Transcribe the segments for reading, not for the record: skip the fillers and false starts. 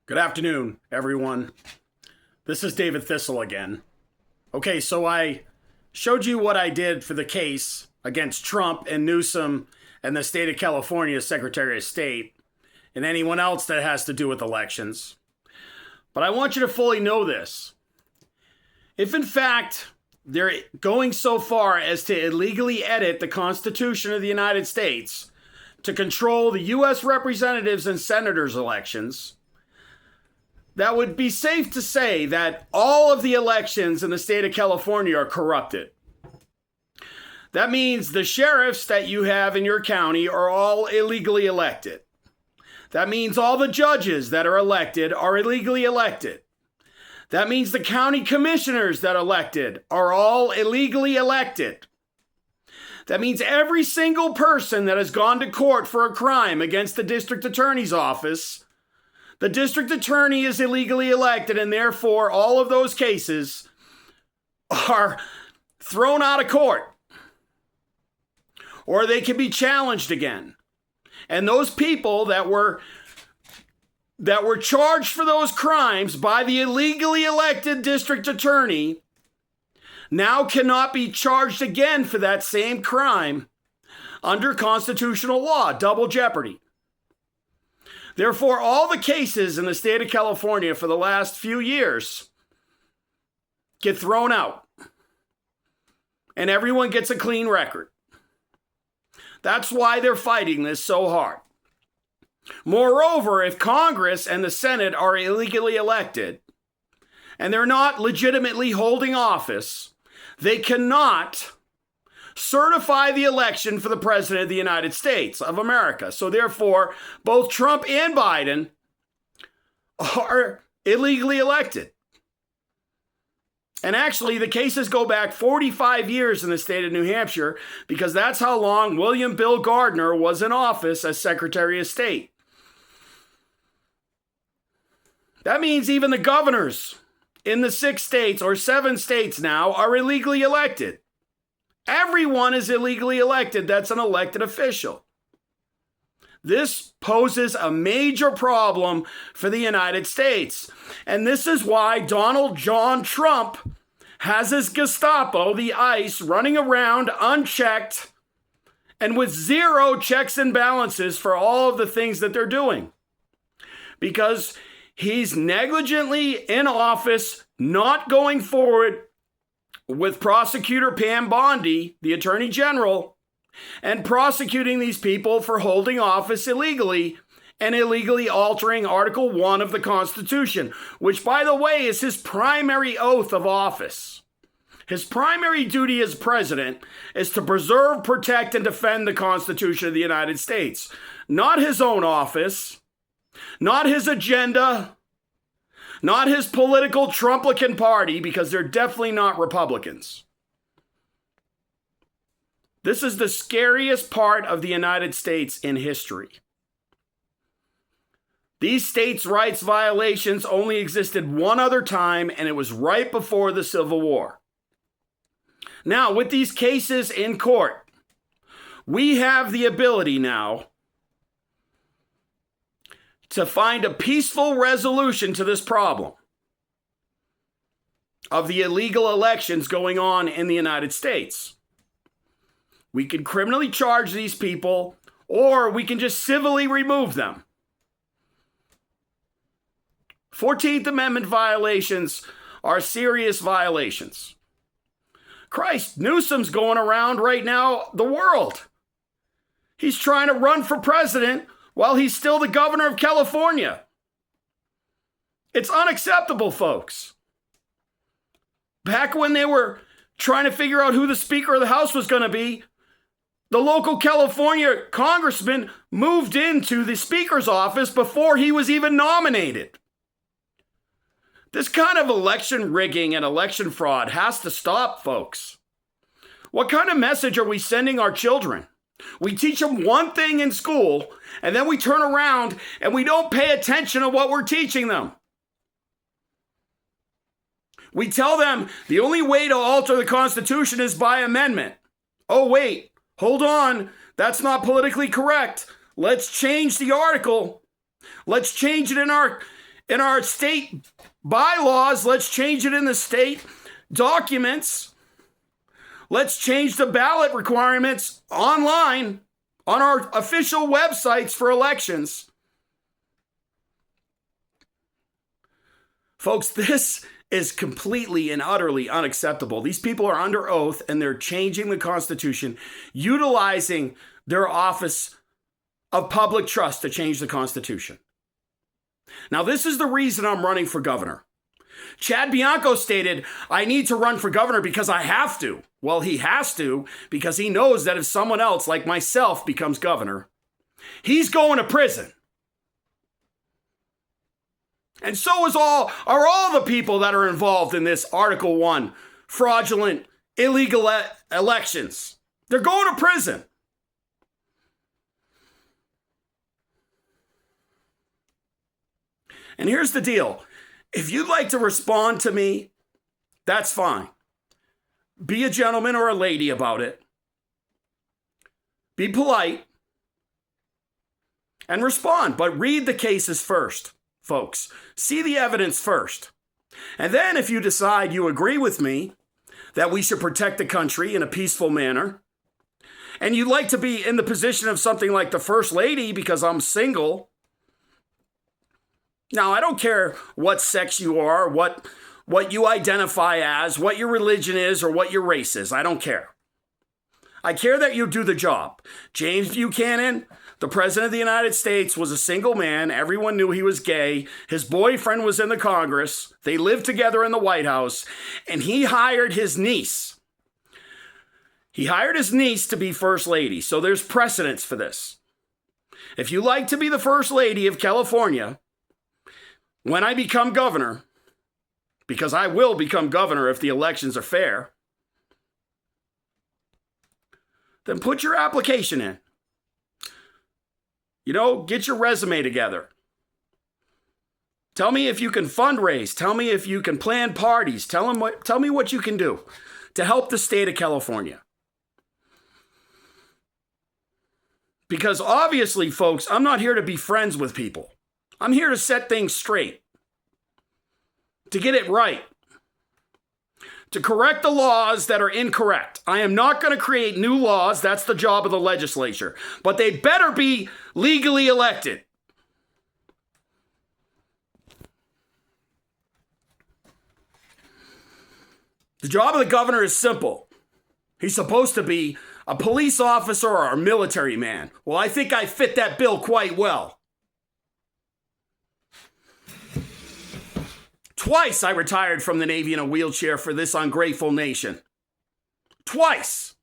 Good afternoon, everyone. This is David Thistle again. Okay, so I showed you what I did for the case against Trump and Newsom and the state of California Secretary of State and anyone else that has to do with elections. But I want you to fully know this. If in fact they're going so far as to illegally edit the Constitution of the United States to control the U.S. representatives and senators elections, that would be safe to say that all of the elections in the state of California are corrupted. That means the sheriffs that you have in your county are all illegally elected. That means all the judges that are elected are illegally elected. That means the county commissioners that are elected are all illegally elected. That means every single person that has gone to court for a crime against the district attorney's office, the district attorney is illegally elected, and therefore all of those cases are thrown out of court. Or they can be challenged again. And those people that were charged for those crimes by the illegally elected district attorney now cannot be charged again for that same crime under constitutional law, double jeopardy. Therefore, all the cases in the state of California for the last few years get thrown out, and everyone gets a clean record. That's why they're fighting this so hard. Moreover, if Congress and the Senate are illegally elected, and they're not legitimately holding office, they cannot certify the election for the President of the United States of America. So therefore, both Trump and Biden are illegally elected. And actually, the cases go back 45 years in the state of New Hampshire, because that's how long William Bill Gardner was in office as Secretary of State. That means even the governors in the 6 states or 7 states now are illegally elected. Everyone is illegally elected that's an elected official. This poses a major problem for the United States. And this is why Donald John Trump has his Gestapo, the ICE, running around unchecked and with zero checks and balances for all of the things that they're doing. Because he's negligently in office, not going forward with Prosecutor Pam Bondi, the Attorney General, and prosecuting these people for holding office illegally and illegally altering Article 1 of the Constitution, which, by the way, is his primary oath of office. His primary duty as president is to preserve, protect, and defend the Constitution of the United States. Not his own office, not his agenda, not his political Trumplican party, because they're definitely not Republicans. This is the scariest part of the United States in history. These states' rights violations only existed one other time, and it was right before the Civil War. Now, with these cases in court, we have the ability now to find a peaceful resolution to this problem of the illegal elections going on in the United States. We can criminally charge these people, or we can just civilly remove them. 14th Amendment violations are serious violations. Christ, Newsom's going around right now the world. He's trying to run for president while he's still the governor of California. It's unacceptable, folks. Back when they were trying to figure out who the Speaker of the House was going to be, the local California congressman moved into the Speaker's office before he was even nominated. This kind of election rigging and election fraud has to stop, folks. What kind of message are we sending our children? We teach them one thing in school, and then we turn around and we don't pay attention to what we're teaching them. We tell them the only way to alter the Constitution is by amendment. Oh, wait, hold on. That's not politically correct. Let's change the article. Let's change it in in our state bylaws. Let's change it in the state documents. Let's change the ballot requirements online on our official websites for elections. Folks, this is completely and utterly unacceptable. These people are under oath and they're changing the Constitution, utilizing their office of public trust to change the Constitution. Now, this is the reason I'm running for governor. Chad Bianco stated, I need to run for governor because I have to. Well, he has to because he knows that if someone else like myself becomes governor, he's going to prison. And so are all the people that are involved in this Article 1 fraudulent, illegal elections. They're going to prison. And here's the deal. If you'd like to respond to me, that's fine. Be a gentleman or a lady about it. Be polite and respond, but read the cases first, folks. See the evidence first. And then if you decide you agree with me that we should protect the country in a peaceful manner, and you'd like to be in the position of something like the First Lady because I'm single. Now, I don't care what sex you are, what you identify as, what your religion is, or what your race is. I don't care. I care that you do the job. James Buchanan, the President of the United States, was a single man. Everyone knew he was gay. His boyfriend was in the Congress. They lived together in the White House, and he hired his niece. He hired his niece to be First Lady, so there's precedence for this. If you like to be the First Lady of California, when I become governor, because I will become governor if the elections are fair, then put your application in. Get your resume together. Tell me if you can fundraise. Tell me if you can plan parties. Tell me what you can do to help the state of California. Because obviously, folks, I'm not here to be friends with people. I'm here to set things straight, to get it right, to correct the laws that are incorrect. I am not going to create new laws. That's the job of the legislature. But they better be legally elected. The job of the governor is simple. He's supposed to be a police officer or a military man. Well, I think I fit that bill quite well. Twice I retired from the Navy in a wheelchair for this ungrateful nation. Twice.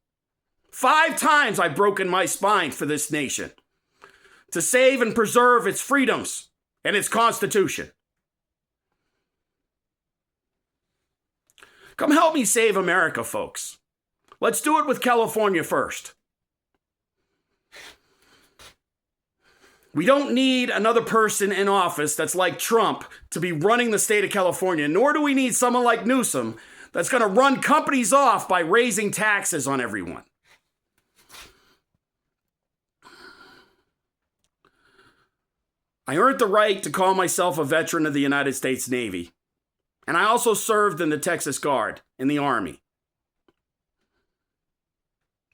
5 times I've broken my spine for this nation to save and preserve its freedoms and its Constitution. Come help me save America, folks. Let's do it with California first. We don't need another person in office that's like Trump to be running the state of California, nor do we need someone like Newsom that's going to run companies off by raising taxes on everyone. I earned the right to call myself a veteran of the United States Navy, and I also served in the Texas Guard in the Army.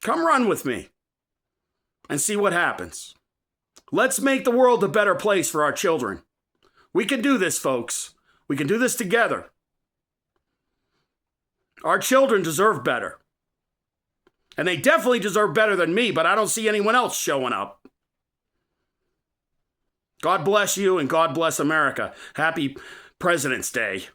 Come run with me and see what happens. Let's make the world a better place for our children. We can do this, folks. We can do this together. Our children deserve better. And they definitely deserve better than me, but I don't see anyone else showing up. God bless you and God bless America. Happy President's Day.